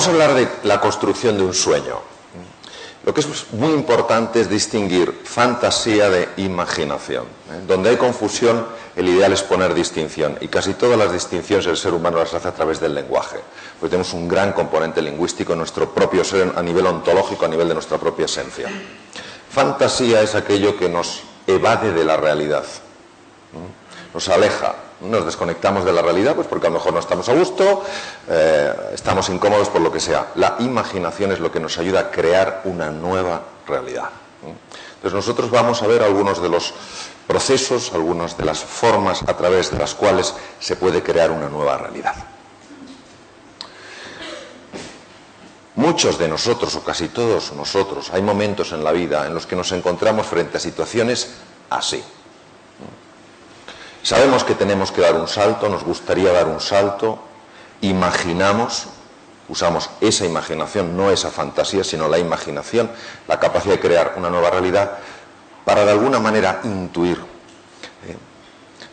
Vamos a hablar de la construcción de un sueño. Lo que es muy importante es distinguir fantasía de imaginación. Donde hay confusión, el ideal es poner distinción. Y casi todas las distinciones el ser humano las hace a través del lenguaje. Porque tenemos un gran componente lingüístico en nuestro propio ser, a nivel ontológico, a nivel de nuestra propia esencia. Fantasía es aquello que nos evade de la realidad. Nos aleja. Nos desconectamos de la realidad, pues porque a lo mejor no estamos a gusto, estamos incómodos por lo que sea. La imaginación es lo que nos ayuda a crear una nueva realidad. Entonces nosotros vamos a ver algunos de los procesos, algunas de las formas a través de las cuales se puede crear una nueva realidad. Muchos de nosotros, o casi todos nosotros, hay momentos en la vida en los que nos encontramos frente a situaciones así. Sabemos que tenemos que dar un salto, nos gustaría dar un salto, imaginamos, usamos esa imaginación, no esa fantasía, sino la imaginación, la capacidad de crear una nueva realidad, para de alguna manera intuir,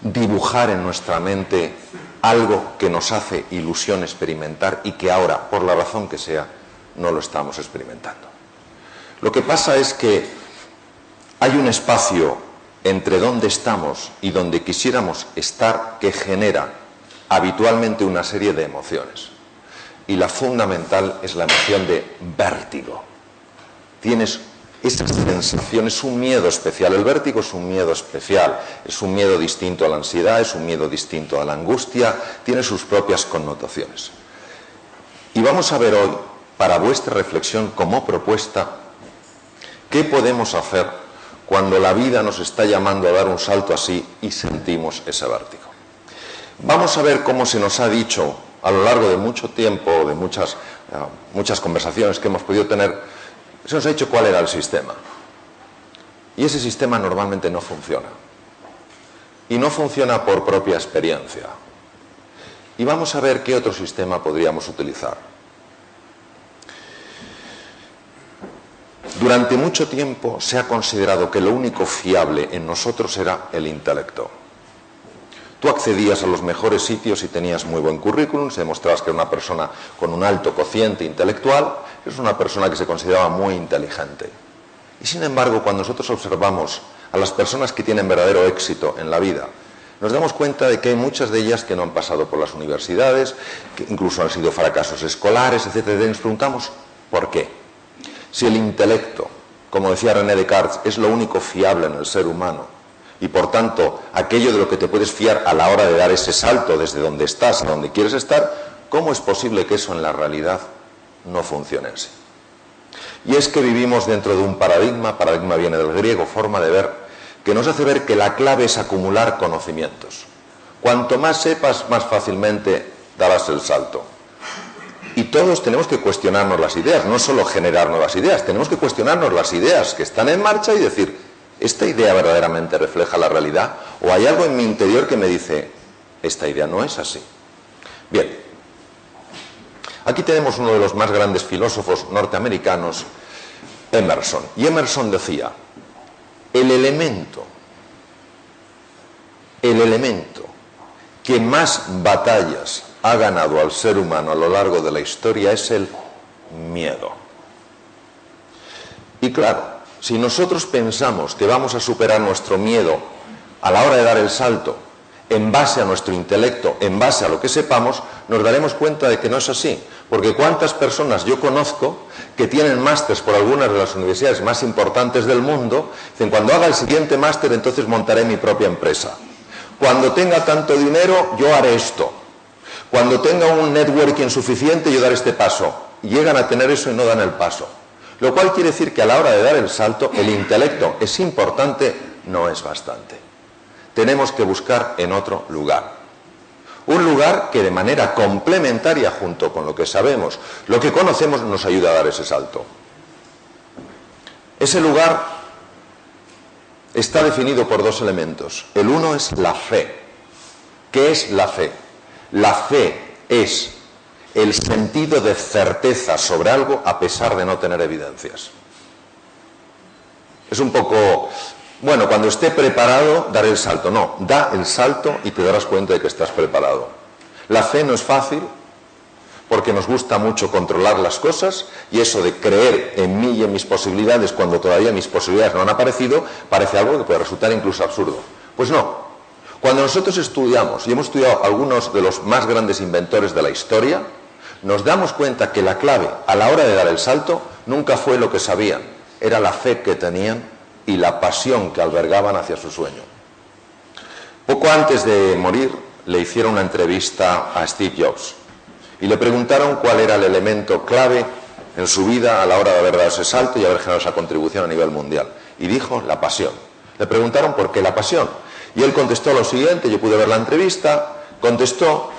dibujar en nuestra mente algo que nos hace ilusión experimentar y que ahora, por la razón que sea, no lo estamos experimentando. Lo que pasa es que hay un espacio entre donde estamos y donde quisiéramos estar que genera habitualmente una serie de emociones. Y la fundamental es la emoción de vértigo. Tienes esa sensación, es un miedo especial. El vértigo es un miedo especial, es un miedo distinto a la ansiedad, es un miedo distinto a la angustia, tiene sus propias connotaciones. Y vamos a ver hoy, para vuestra reflexión como propuesta, qué podemos hacer cuando la vida nos está llamando a dar un salto así y sentimos ese vértigo. Vamos a ver cómo se nos ha dicho a lo largo de mucho tiempo, de muchas conversaciones que hemos podido tener, se nos ha dicho cuál era el sistema. Y ese sistema normalmente no funciona. Y no funciona por propia experiencia. Y vamos a ver qué otro sistema podríamos utilizar. Durante mucho tiempo se ha considerado que lo único fiable en nosotros era el intelecto. Tú accedías a los mejores sitios y tenías muy buen currículum, se demostrabas que era una persona con un alto cociente intelectual, es una persona que se consideraba muy inteligente. Y sin embargo, cuando nosotros observamos a las personas que tienen verdadero éxito en la vida, nos damos cuenta de que hay muchas de ellas que no han pasado por las universidades, que incluso han sido fracasos escolares, etc. Y nos preguntamos, ¿por qué? Si el intelecto, como decía René Descartes, es lo único fiable en el ser humano y por tanto aquello de lo que te puedes fiar a la hora de dar ese salto desde donde estás a donde quieres estar, ¿cómo es posible que eso en la realidad no funcione así? Y es que vivimos dentro de un paradigma viene del griego, forma de ver, que nos hace ver que la clave es acumular conocimientos. Cuanto más sepas, más fácilmente darás el salto. Y todos tenemos que cuestionarnos las ideas, no solo generar nuevas ideas, tenemos que cuestionarnos las ideas que están en marcha y decir, ¿esta idea verdaderamente refleja la realidad? ¿O hay algo en mi interior que me dice, esta idea no es así? Bien, aquí tenemos uno de los más grandes filósofos norteamericanos, Emerson. Y Emerson decía, el elemento que más batallas ha ganado al ser humano a lo largo de la historia es el miedo. Y claro, si nosotros pensamos que vamos a superar nuestro miedo a la hora de dar el salto en base a nuestro intelecto, en base a lo que sepamos, nos daremos cuenta de que no es así. Porque cuántas personas yo conozco que tienen másters por algunas de las universidades más importantes del mundo, dicen, cuando haga el siguiente máster entonces montaré mi propia empresa. Cuando tenga tanto dinero yo haré esto. Cuando tenga un networking suficiente, yo daré este paso. Llegan a tener eso y no dan el paso. Lo cual quiere decir que a la hora de dar el salto, el intelecto es importante, no es bastante. Tenemos que buscar en otro lugar. Un lugar que de manera complementaria, junto con lo que sabemos, lo que conocemos, nos ayuda a dar ese salto. Ese lugar está definido por dos elementos. El uno es la fe. ¿Qué es la fe? La fe es el sentido de certeza sobre algo a pesar de no tener evidencias. Es un poco, bueno, cuando esté preparado daré el salto. No, da el salto y te darás cuenta de que estás preparado. La fe no es fácil, porque nos gusta mucho controlar las cosas, y eso de creer en mí y en mis posibilidades cuando todavía mis posibilidades no han aparecido, parece algo que puede resultar incluso absurdo. Pues no. Cuando nosotros estudiamos, y hemos estudiado algunos de los más grandes inventores de la historia, nos damos cuenta que la clave a la hora de dar el salto nunca fue lo que sabían, era la fe que tenían y la pasión que albergaban hacia su sueño. Poco antes de morir le hicieron una entrevista a Steve Jobs y le preguntaron cuál era el elemento clave en su vida a la hora de haber dado ese salto y haber generado esa contribución a nivel mundial. Y dijo la pasión. Le preguntaron por qué la pasión. Y él contestó lo siguiente, yo pude ver la entrevista, contestó: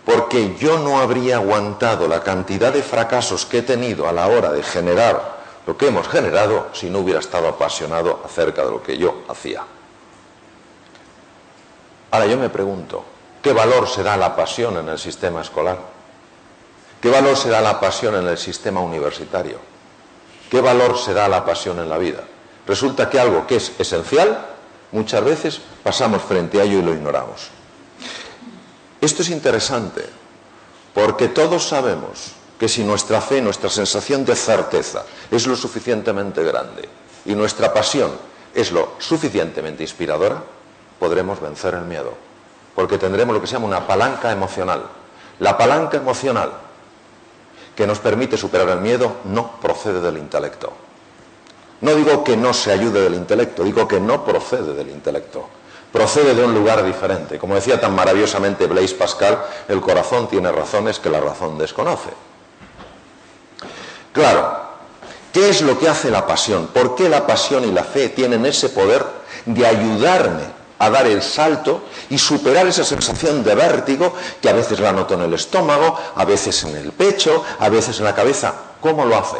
porque yo no habría aguantado la cantidad de fracasos que he tenido a la hora de generar lo que hemos generado si no hubiera estado apasionado acerca de lo que yo hacía. Ahora yo me pregunto, ¿qué valor se da a la pasión en el sistema escolar? ¿Qué valor se da a la pasión en el sistema universitario? ¿Qué valor se da a la pasión en la vida? Resulta que algo que es esencial, muchas veces pasamos frente a ello y lo ignoramos. Esto es interesante, porque todos sabemos que si nuestra fe, nuestra sensación de certeza es lo suficientemente grande y nuestra pasión es lo suficientemente inspiradora, podremos vencer el miedo, porque tendremos lo que se llama una palanca emocional. La palanca emocional que nos permite superar el miedo no procede del intelecto. No digo que no se ayude del intelecto, digo que no procede del intelecto. Procede de un lugar diferente. Como decía tan maravillosamente Blaise Pascal, el corazón tiene razones que la razón desconoce. Claro, ¿qué es lo que hace la pasión? ¿Por qué la pasión y la fe tienen ese poder de ayudarme a dar el salto y superar esa sensación de vértigo que a veces la noto en el estómago, a veces en el pecho, a veces en la cabeza? ¿Cómo lo hace?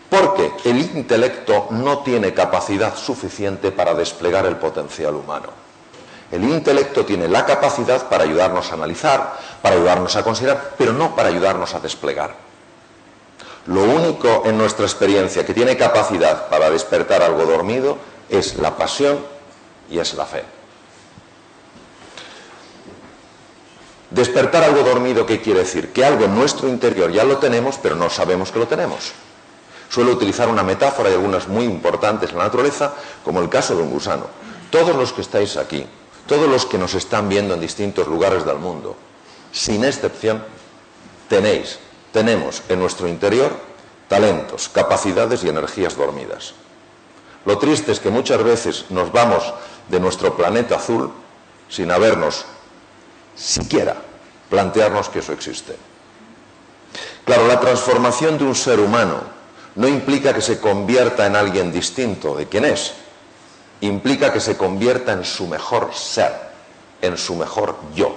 Porque el intelecto no tiene capacidad suficiente para desplegar el potencial humano. El intelecto tiene la capacidad para ayudarnos a analizar, para ayudarnos a considerar, pero no para ayudarnos a desplegar. Lo único en nuestra experiencia que tiene capacidad para despertar algo dormido es la pasión y es la fe. Despertar algo dormido, ¿qué quiere decir? Que algo en nuestro interior ya lo tenemos, pero no sabemos que lo tenemos. Suelo utilizar una metáfora, y algunas muy importantes en la naturaleza, como el caso de un gusano. Todos los que estáis aquí, todos los que nos están viendo en distintos lugares del mundo, sin excepción, tenemos en nuestro interior talentos, capacidades y energías dormidas. Lo triste es que muchas veces nos vamos de nuestro planeta azul sin habernos siquiera plantearnos que eso existe. Claro, la transformación de un ser humano no implica que se convierta en alguien distinto de quien es, implica que se convierta en su mejor ser, en su mejor yo,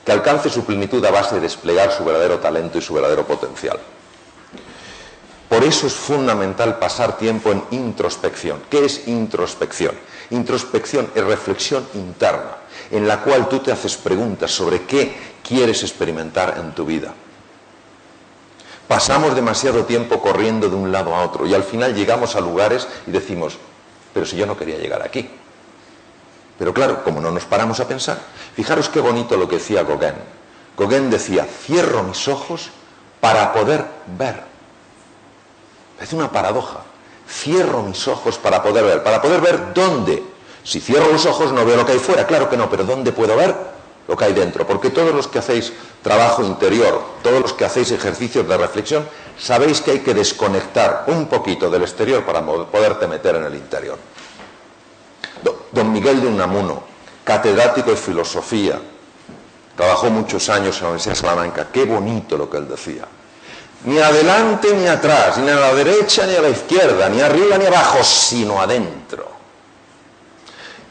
que alcance su plenitud a base de desplegar su verdadero talento y su verdadero potencial. Por eso es fundamental pasar tiempo en introspección. ¿Qué es introspección? Introspección es reflexión interna, en la cual tú te haces preguntas sobre qué quieres experimentar en tu vida. Pasamos demasiado tiempo corriendo de un lado a otro y al final llegamos a lugares y decimos, pero si yo no quería llegar aquí. Pero claro, como no nos paramos a pensar, fijaros qué bonito lo que decía Gauguin. Gauguin decía, cierro mis ojos para poder ver. Es una paradoja. Cierro mis ojos para poder ver. ¿Para poder ver dónde? Si cierro los ojos no veo lo que hay fuera, claro que no, pero ¿dónde puedo ver lo que hay dentro? Porque todos los que hacéis trabajo interior, todos los que hacéis ejercicios de reflexión, sabéis que hay que desconectar un poquito del exterior para poderte meter en el interior. Don Miguel de Unamuno, catedrático de filosofía, trabajó muchos años en la Universidad de Salamanca. Qué bonito lo que él decía. Ni adelante ni atrás, ni a la derecha ni a la izquierda, ni arriba ni abajo, sino adentro.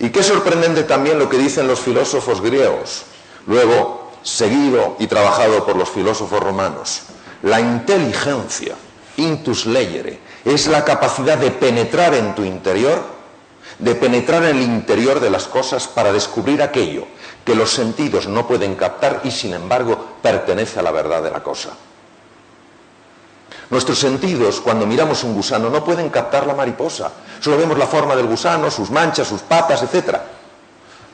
Y qué sorprendente también lo que dicen los filósofos griegos, luego seguido y trabajado por los filósofos romanos. La inteligencia, intus legere, es la capacidad de penetrar en tu interior, de penetrar en el interior de las cosas para descubrir aquello que los sentidos no pueden captar y sin embargo pertenece a la verdad de la cosa. Nuestros sentidos, cuando miramos un gusano, no pueden captar la mariposa. Solo vemos la forma del gusano, sus manchas, sus patas, etc.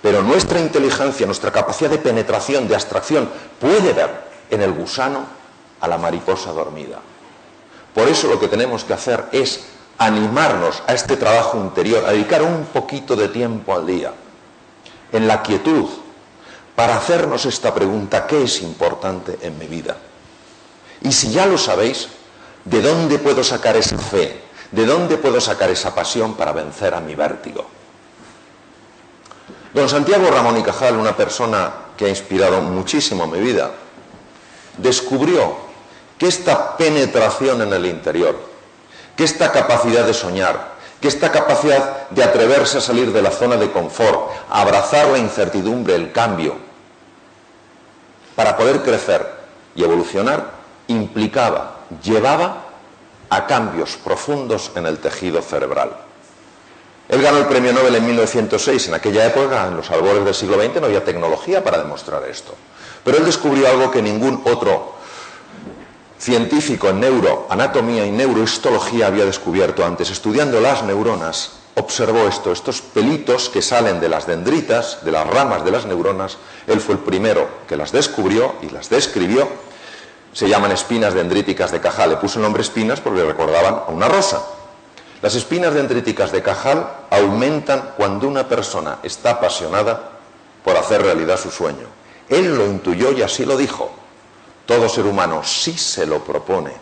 Pero nuestra inteligencia, nuestra capacidad de penetración, de abstracción, puede ver en el gusano a la mariposa dormida. Por eso lo que tenemos que hacer es animarnos a este trabajo interior, a dedicar un poquito de tiempo al día, en la quietud, para hacernos esta pregunta: ¿qué es importante en mi vida? Y si ya lo sabéis, ¿de dónde puedo sacar esa fe? ¿De dónde puedo sacar esa pasión para vencer a mi vértigo? Don Santiago Ramón y Cajal, una persona que ha inspirado muchísimo mi vida, descubrió que esta penetración en el interior, que esta capacidad de soñar, que esta capacidad de atreverse a salir de la zona de confort, a abrazar la incertidumbre, el cambio, para poder crecer y evolucionar, llevaba a cambios profundos en el tejido cerebral. Él ganó el premio Nobel en 1906. En aquella época, en los albores del siglo XX, no había tecnología para demostrar esto. Pero él descubrió algo que ningún otro científico en neuroanatomía y neurohistología había descubierto antes. Estudiando las neuronas, observó esto: estos pelitos que salen de las dendritas, de las ramas de las neuronas. Él fue el primero que las descubrió y las describió. Se llaman espinas dendríticas de Cajal. Le puso el nombre espinas porque recordaban a una rosa. Las espinas dendríticas de Cajal aumentan cuando una persona está apasionada por hacer realidad su sueño. Él lo intuyó y así lo dijo: todo ser humano, si se lo propone,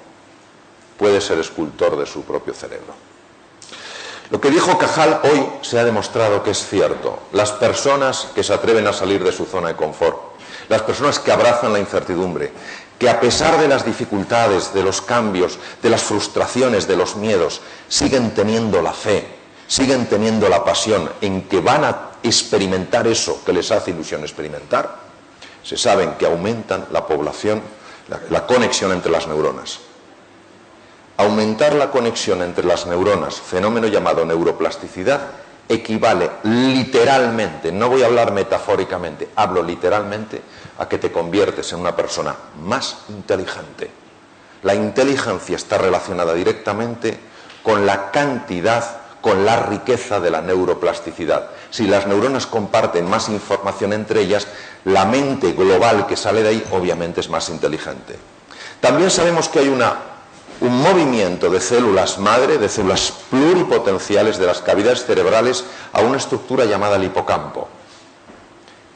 puede ser escultor de su propio cerebro. Lo que dijo Cajal hoy se ha demostrado que es cierto. Las personas que se atreven a salir de su zona de confort, las personas que abrazan la incertidumbre, que a pesar de las dificultades, de los cambios, de las frustraciones, de los miedos, siguen teniendo la fe, siguen teniendo la pasión en que van a experimentar eso que les hace ilusión experimentar, se saben que aumentan la población, la conexión entre las neuronas. Aumentar la conexión entre las neuronas, fenómeno llamado neuroplasticidad, equivale literalmente, no voy a hablar metafóricamente, hablo literalmente, a que te conviertes en una persona más inteligente. La inteligencia está relacionada directamente con la cantidad, con la riqueza de la neuroplasticidad. Si las neuronas comparten más información entre ellas, la mente global que sale de ahí obviamente es más inteligente. También sabemos que hay un movimiento de células madre, de células pluripotenciales de las cavidades cerebrales a una estructura llamada el hipocampo.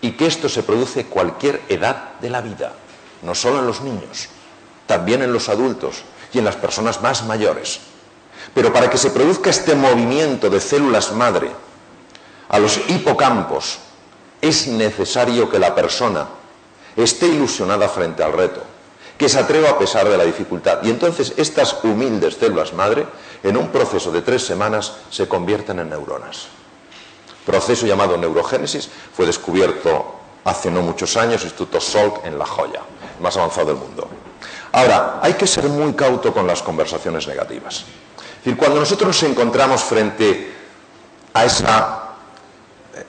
Y que esto se produce a cualquier edad de la vida, no solo en los niños, también en los adultos y en las personas más mayores. Pero para que se produzca este movimiento de células madre a los hipocampos, es necesario que la persona esté ilusionada frente al reto, que se atreva a pesar de la dificultad. Y entonces estas humildes células madre, en un proceso de 3 semanas, se convierten en neuronas. Proceso llamado neurogénesis fue descubierto hace no muchos años, Instituto Salk en La Joya, el más avanzado del mundo. Ahora, hay que ser muy cauto con las conversaciones negativas. Es decir, cuando nosotros nos encontramos frente a ese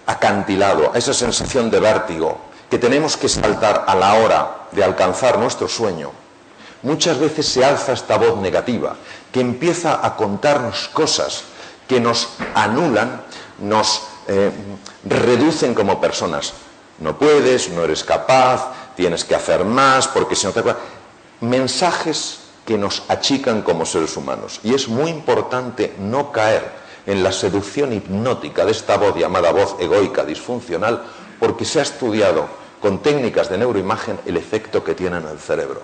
acantilado, a esa sensación de vértigo, que tenemos que saltar a la hora de alcanzar nuestro sueño, muchas veces se alza esta voz negativa que empieza a contarnos cosas que nos anulan, nos reducen como personas. No puedes, no eres capaz, tienes que hacer más, porque si no te... Mensajes que nos achican como seres humanos. Y es muy importante no caer en la seducción hipnótica de esta voz llamada voz egoica disfuncional, porque se ha estudiado con técnicas de neuroimagen el efecto que tiene en el cerebro.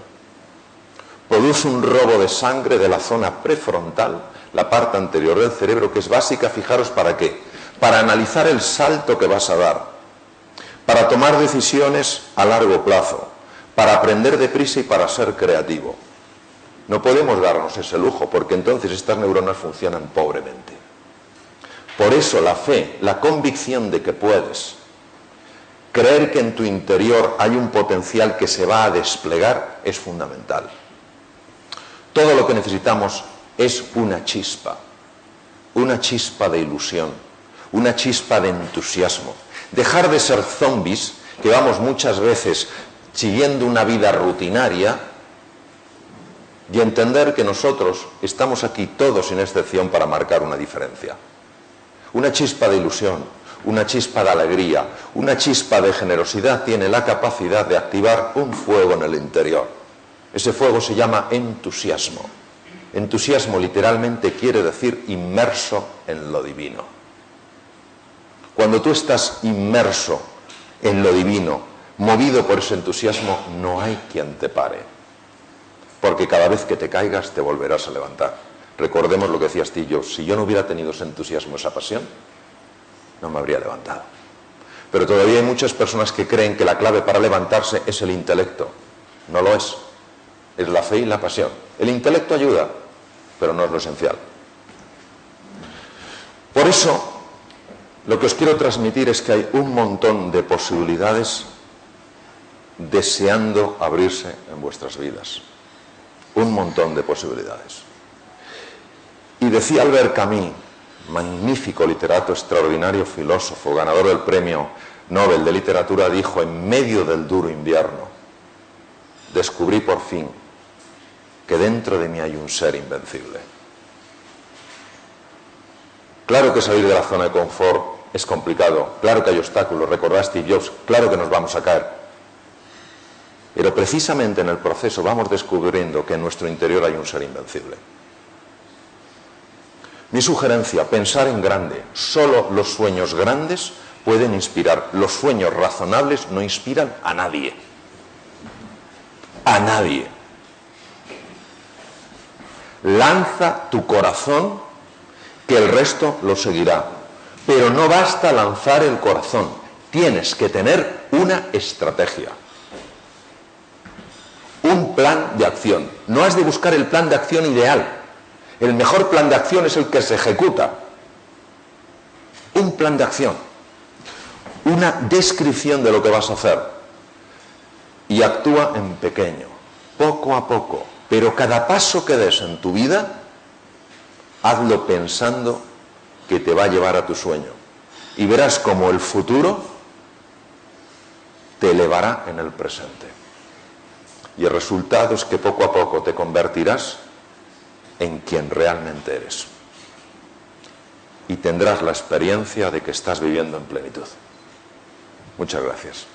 Produce un robo de sangre de la zona prefrontal, la parte anterior del cerebro, que es básica, fijaros, ¿para qué? Para analizar el salto que vas a dar, para tomar decisiones a largo plazo, para aprender deprisa y para ser creativo. No podemos darnos ese lujo, porque entonces estas neuronas funcionan pobremente. Por eso la fe, la convicción de que puedes, creer que en tu interior hay un potencial que se va a desplegar, es fundamental. Todo lo que necesitamos es una chispa de ilusión, una chispa de entusiasmo. Dejar de ser zombies, que vamos muchas veces siguiendo una vida rutinaria, y entender que nosotros estamos aquí todos sin excepción para marcar una diferencia. Una chispa de ilusión, una chispa de alegría, una chispa de generosidad tiene la capacidad de activar un fuego en el interior. Ese fuego se llama entusiasmo. Entusiasmo literalmente quiere decir inmerso en lo divino. Cuando tú estás inmerso en lo divino, movido por ese entusiasmo, no hay quien te pare. Porque cada vez que te caigas te volverás a levantar. Recordemos lo que decía Steve Jobs: si yo no hubiera tenido ese entusiasmo, esa pasión, no me habría levantado. Pero todavía hay muchas personas que creen que la clave para levantarse es el intelecto. No lo es. Es la fe y la pasión. El intelecto ayuda, pero no es lo esencial. Por eso, lo que os quiero transmitir es que hay un montón de posibilidades deseando abrirse en vuestras vidas. Un montón de posibilidades. Y decía Albert Camus, magnífico literato, extraordinario filósofo, ganador del premio Nobel de Literatura, dijo: en medio del duro invierno, descubrí por fin que dentro de mí hay un ser invencible. Claro que salir de la zona de confort es complicado, claro que hay obstáculos, recordad Steve Jobs, claro que nos vamos a caer. Pero precisamente en el proceso vamos descubriendo que en nuestro interior hay un ser invencible. Mi sugerencia: pensar en grande. Solo los sueños grandes pueden inspirar. Los sueños razonables no inspiran a nadie. A nadie. Lanza tu corazón, que el resto lo seguirá. Pero no basta lanzar el corazón. Tienes que tener una estrategia. Un plan de acción. No has de buscar el plan de acción ideal. El mejor plan de acción es el que se ejecuta. Un plan de acción. Una descripción de lo que vas a hacer. Y actúa en pequeño, poco a poco. Pero cada paso que des en tu vida, hazlo pensando que te va a llevar a tu sueño. Y verás cómo el futuro te elevará en el presente. Y el resultado es que poco a poco te convertirás en quien realmente eres. Y tendrás la experiencia de que estás viviendo en plenitud. Muchas gracias.